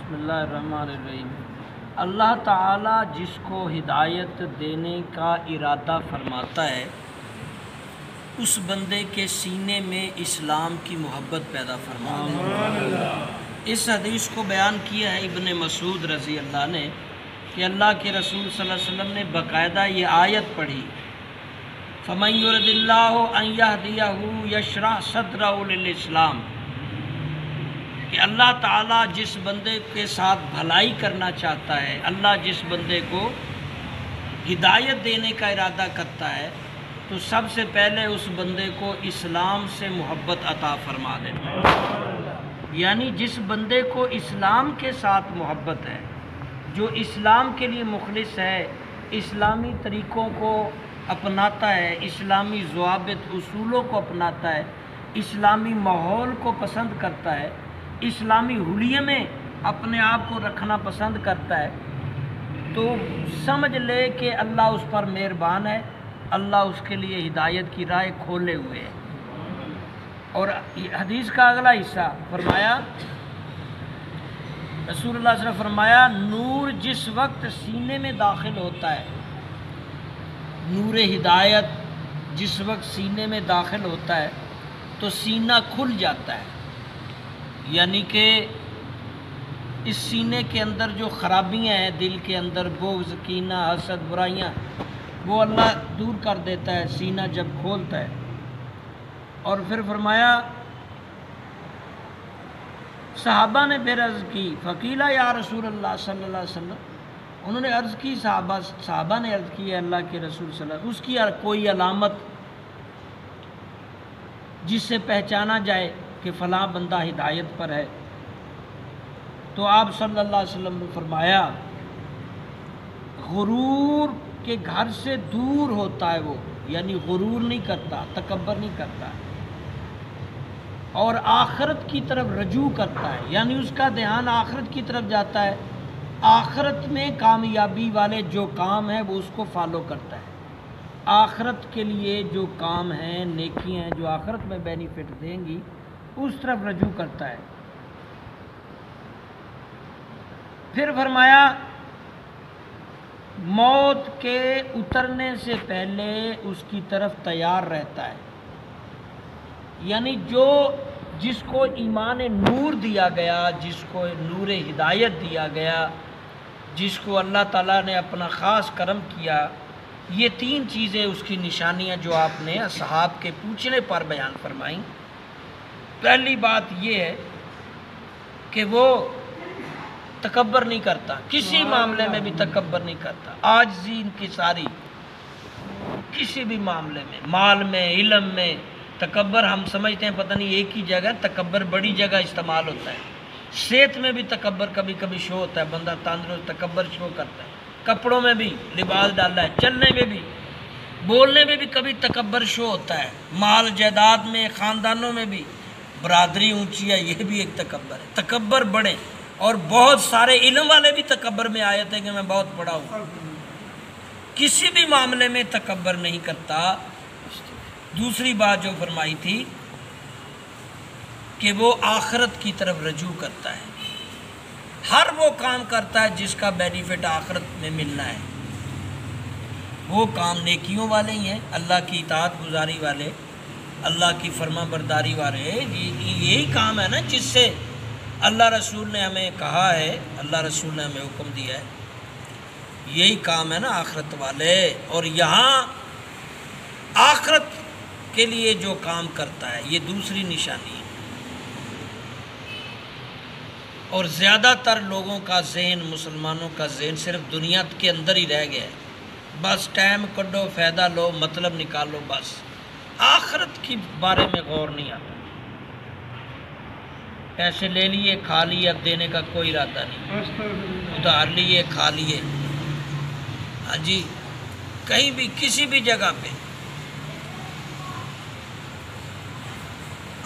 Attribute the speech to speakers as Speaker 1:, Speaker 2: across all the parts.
Speaker 1: بسم اللہ الرحمن الرحیم۔ اللہ تعالیٰ جس کو ہدایت دینے کا ارادہ فرماتا ہے اس بندے کے سینے میں اسلام کی محبت پیدا فرماتا ہے۔ اس حدیث کو بیان کیا ہے ابن مسعود رضی اللہ نے کہ اللہ کے رسول صلی اللہ علیہ وسلم نے باقاعدہ یہ آیت پڑھی، فَمَن يُرِدِ اللَّهُ أَن يَهْدِيَهُ يَشْرَحْ صَدْرَهُ لِلْإِسْلَامِ، کہ اللہ تعالیٰ جس بندے کے ساتھ بھلائی کرنا چاہتا ہے، اللہ جس بندے کو ہدایت دینے کا ارادہ کرتا ہے تو سب سے پہلے اس بندے کو اسلام سے محبت عطا فرما دیتا ہے۔ یعنی جس بندے کو اسلام کے ساتھ محبت ہے، جو اسلام کے لیے مخلص ہے، اسلامی طریقوں کو اپناتا ہے، اسلامی ضوابط اصولوں کو اپناتا ہے، اسلامی ماحول کو پسند کرتا ہے، اسلامی حلیے میں اپنے آپ کو رکھنا پسند کرتا ہے، تو سمجھ لے کہ اللہ اس پر مہربان ہے، اللہ اس کے لیے ہدایت کی راہ کھولے ہوئے ہے۔ اور حدیث کا اگلا حصہ فرمایا، رسول اللہ صلی اللہ علیہ وسلم فرمایا، نور جس وقت سینے میں داخل ہوتا ہے، نور ہدایت جس وقت سینے میں داخل ہوتا ہے تو سینہ کھل جاتا ہے، یعنی کہ اس سینے کے اندر جو خرابیاں ہیں، دل کے اندر بغض، کینہ، حسد، برائیاں، وہ اللہ دور کر دیتا ہے سینہ جب کھولتا ہے۔ اور پھر فرمایا، صحابہ نے پھر عرض کی، فقیلہ یا رسول اللہ صلی اللہ علیہ وسلم، انہوں نے عرض کی، صحابہ نے عرض کی ہے اللہ کے رسول صلی اللہ علیہ وسلم، اس کی کوئی علامت جس سے پہچانا جائے کہ فلاں بندہ ہدایت پر ہے؟ تو آپ صلی اللہ علیہ وسلم نے فرمایا، غرور کے گھر سے دور ہوتا ہے وہ، یعنی غرور نہیں کرتا، تکبر نہیں کرتا، اور آخرت کی طرف رجوع کرتا ہے، یعنی اس کا دھیان آخرت کی طرف جاتا ہے، آخرت میں کامیابی والے جو کام ہیں وہ اس کو فالو کرتا ہے، آخرت کے لیے جو کام ہیں، نیکیاں ہیں جو آخرت میں بینیفٹ دیں گی، اس طرف رجوع کرتا ہے۔ پھر فرمایا، موت کے اترنے سے پہلے اس کی طرف تیار رہتا ہے، یعنی جس کو ایمان نور دیا گیا، جس کو نور ہدایت دیا گیا، جس کو اللہ تعالیٰ نے اپنا خاص کرم کیا، یہ تین چیزیں اس کی نشانیاں جو آپ نے اصحاب کے پوچھنے پر بیان فرمائیں۔ پہلی بات یہ ہے کہ وہ تکبر نہیں کرتا، کسی معاملے میں بھی تکبر نہیں کرتا، عاجزی ان کی ساری، کسی بھی معاملے میں، مال میں، علم میں۔ تکبر ہم سمجھتے ہیں پتہ نہیں ایک ہی جگہ، تکبر بڑی جگہ استعمال ہوتا ہے، صحت میں بھی تکبر کبھی کبھی شو ہوتا ہے، بندہ تندرست تکبر شو کرتا ہے، کپڑوں میں بھی لباس ڈالا ہے، چلنے میں بھی، بولنے میں بھی کبھی تکبر شو ہوتا ہے، مال جائیداد میں، خاندانوں میں بھی، برادری اونچی ہے، یہ بھی ایک تکبر ہے، تکبر بڑھے۔ اور بہت سارے علم والے بھی تکبر میں آئے تھے کہ میں بہت پڑھا ہوں، کسی بھی معاملے میں تکبر نہیں کرتا۔ دوسری بات جو فرمائی تھی کہ وہ آخرت کی طرف رجوع کرتا ہے، ہر وہ کام کرتا ہے جس کا بینیفٹ آخرت میں ملنا ہے، وہ کام نیکیوں والے ہی ہیں، اللہ کی اطاعت گزاری والے، اللہ کی فرما برداری والے، یہی کام ہے نا جس سے اللہ رسول نے ہمیں کہا ہے، اللہ رسول نے ہمیں حکم دیا ہے، یہی کام ہے نا آخرت والے۔ اور یہاں آخرت کے لیے جو کام کرتا ہے یہ دوسری نشانی ہے۔ اور زیادہ تر لوگوں کا ذہن، مسلمانوں کا ذہن صرف دنیا کے اندر ہی رہ گیا ہے، بس ٹائم کڈو، فائدہ لو، مطلب نکالو، بس آخرت کے بارے میں غور نہیں آتا، پیسے لے لیے، کھا لیے، اب دینے کا کوئی ارادہ نہیں، ادھار لیے، کھا لیے، ہاں جی، کہیں بھی کسی بھی جگہ پہ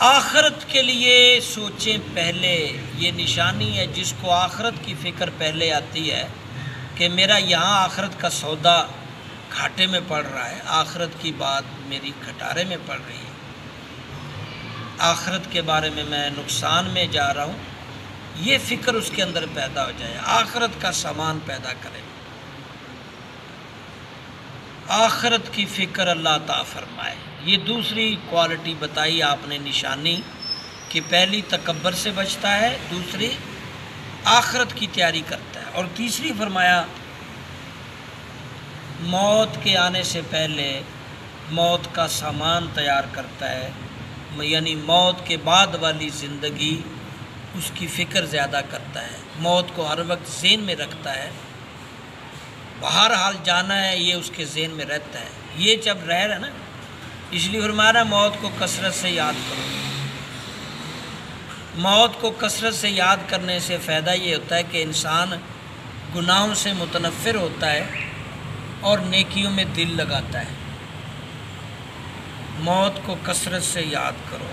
Speaker 1: آخرت کے لیے سوچیں پہلے۔ یہ نشانی ہے جس کو آخرت کی فکر پہلے آتی ہے کہ میرا یہاں آخرت کا سودا گھاٹے میں پڑ رہا ہے، آخرت کی بات میری کھٹارے میں پڑ رہی ہے، آخرت کے بارے میں نقصان میں جا رہا ہوں، یہ فکر اس کے اندر پیدا ہو جائے، آخرت کا سامان پیدا کرے، آخرت کی فکر اللہ عطا فرمائے۔ یہ دوسری کوالٹی بتائی آپ نے، نشانی کہ پہلی تکبر سے بچتا ہے، دوسری آخرت کی تیاری کرتا ہے، اور تیسری فرمایا موت کے آنے سے پہلے موت کا سامان تیار کرتا ہے، یعنی موت کے بعد والی زندگی اس کی فکر زیادہ کرتا ہے، موت کو ہر وقت ذہن میں رکھتا ہے، بہر حال جانا ہے یہ اس کے ذہن میں رہتا ہے۔ یہ جب رہ رہا ہے نا، اس لیے فرمایا موت کو کثرت سے یاد کرو۔ موت کو کثرت سے یاد کرنے سے فائدہ یہ ہوتا ہے کہ انسان گناہوں سے متنفر ہوتا ہے اور نیکیوں میں دل لگاتا ہے۔ موت کو کثرت سے یاد کرو۔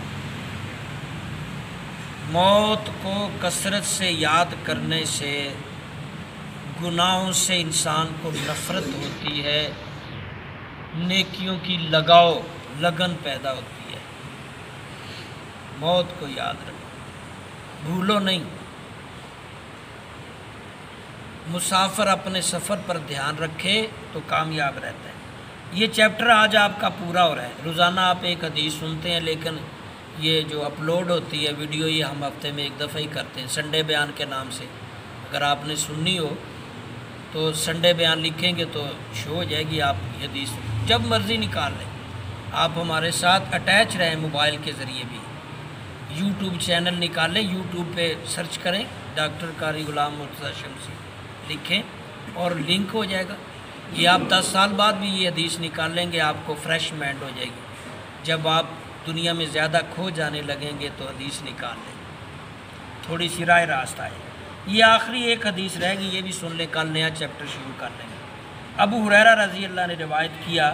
Speaker 1: موت کو کثرت سے یاد کرنے سے گناہوں سے انسان کو نفرت ہوتی ہے، نیکیوں کی لگن پیدا ہوتی ہے۔ موت کو یاد رکھو، بھولو نہیں۔ مسافر اپنے سفر پر دھیان رکھے تو کامیاب رہتا ہے۔ یہ چیپٹر آج آپ کا پورا ہو رہا ہے۔ روزانہ آپ ایک حدیث سنتے ہیں، لیکن یہ جو اپلوڈ ہوتی ہے ویڈیو، یہ ہم ہفتے میں ایک دفعہ ہی کرتے ہیں، سنڈے بیان کے نام سے۔ اگر آپ نے سننی ہو تو سنڈے بیان لکھیں گے تو شو ہو جائے گی، آپ یہ حدیث جب مرضی نکال لیں۔ آپ ہمارے ساتھ اٹیچ رہیں موبائل کے ذریعے بھی۔ یوٹیوب چینل نکالیں، یوٹیوب پہ سرچ کریں ڈاکٹر قاری غلام مرتضیٰ شمسی لکھیں اور لنک ہو جائے گا۔ یہ آپ 10 سال بعد بھی یہ حدیث نکال لیں گے، آپ کو فریش مائنڈ ہو جائے گی۔ جب آپ دنیا میں زیادہ کھو جانے لگیں گے تو حدیث نکال لیں، تھوڑی سی راہ راست آئے۔ یہ آخری ایک حدیث رہے گی، یہ بھی سن لیں، کل نیا چیپٹر شروع کر لیں گے۔ ابو ہریرہ رضی اللہ نے روایت کیا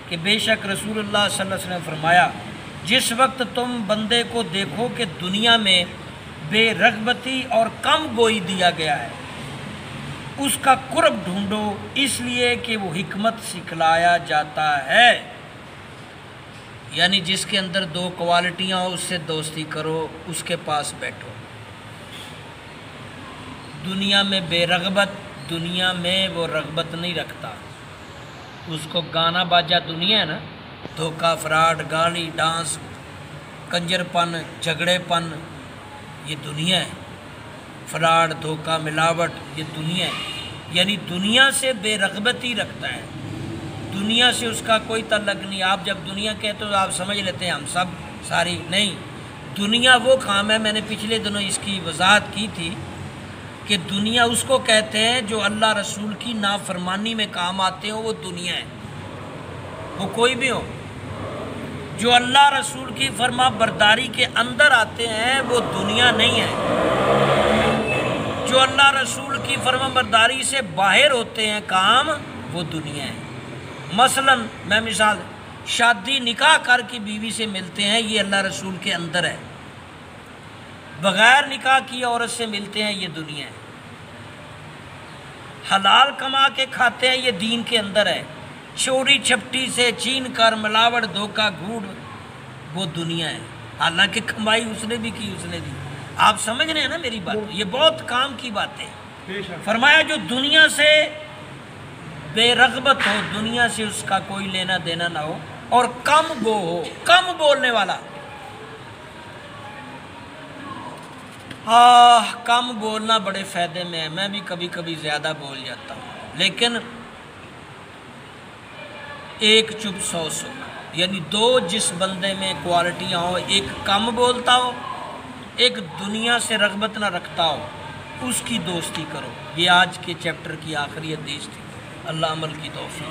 Speaker 1: کہ بے شک رسول اللہ صلی اللہ علیہ وسلم نے فرمایا، جس وقت تم بندے کو دیکھو کہ دنیا میں بے رغبتی اور کم گوئی دیا گیا ہے، اس کا قرب ڈھونڈو، اس لیے کہ وہ حکمت سکھلایا جاتا ہے۔ یعنی جس کے اندر 2 کوالٹیاں ہوں، اس سے دوستی کرو، اس کے پاس بیٹھو۔ دنیا میں بے رغبت، دنیا میں وہ رغبت نہیں رکھتا، اس کو گانا باجا دنیا ہے نا، دھوکہ، فراڈ، گالی، ڈانس، کنجر پن، جھگڑے پن، یہ دنیا ہے۔ فراڈ، دھوکہ، ملاوٹ، یہ دنیا ہے۔ یعنی دنیا سے بے رغبتی رکھتا ہے، دنیا سے اس کا کوئی تعلق نہیں۔ آپ جب دنیا کہتے ہو تو آپ سمجھ لیتے ہیں ہم سب ساری، نہیں۔ دنیا وہ کام ہے، میں نے پچھلے دنوں اس کی وضاحت کی تھی کہ دنیا اس کو کہتے ہیں جو اللہ رسول کی نافرمانی میں کام آتے ہوں، وہ دنیا ہے۔ وہ کوئی بھی ہو، جو اللہ رسول کی فرما برداری کے اندر آتے ہیں وہ دنیا نہیں ہے۔ جو اللہ رسول کی فرما برداری سے باہر ہوتے ہیں کام، وہ دنیا ہے۔ مثلا میں مثال، شادی نکاح کر کے بیوی سے ملتے ہیں، یہ اللہ رسول کے اندر ہے۔ بغیر نکاح کی عورت سے ملتے ہیں، یہ دنیا ہے۔ حلال کما کے کھاتے ہیں، یہ دین کے اندر ہے۔ چوری چھپٹی سے چھین کر ملاوٹ، دھوکہ، گھوٹ، وہ دنیا ہے۔ حالانکہ کمائی اس نے بھی کی، اس نے بھی۔ آپ سمجھ رہے ہیں نا میری بات؟ یہ بہت کام کی بات ہے۔ فرمایا جو دنیا سے بے رغبت ہو، دنیا سے اس کا کوئی لینا دینا نہ ہو، اور کم گو ہو، کم بولنے والا۔ کم بولنا بڑے فائدے میں ہے، میں بھی کبھی کبھی زیادہ بول جاتا ہوں، لیکن ایک چپ 100 سکھ، یعنی 2 جس بندے میں کوالٹیاں ہوں، ایک کم بولتا ہو، ایک دنیا سے رغبت نہ رکھتا ہو، اس کی دوستی کرو۔ یہ آج کے چیپٹر کی آخری حدیث تھی۔ اللہ عمل کی توفیق۔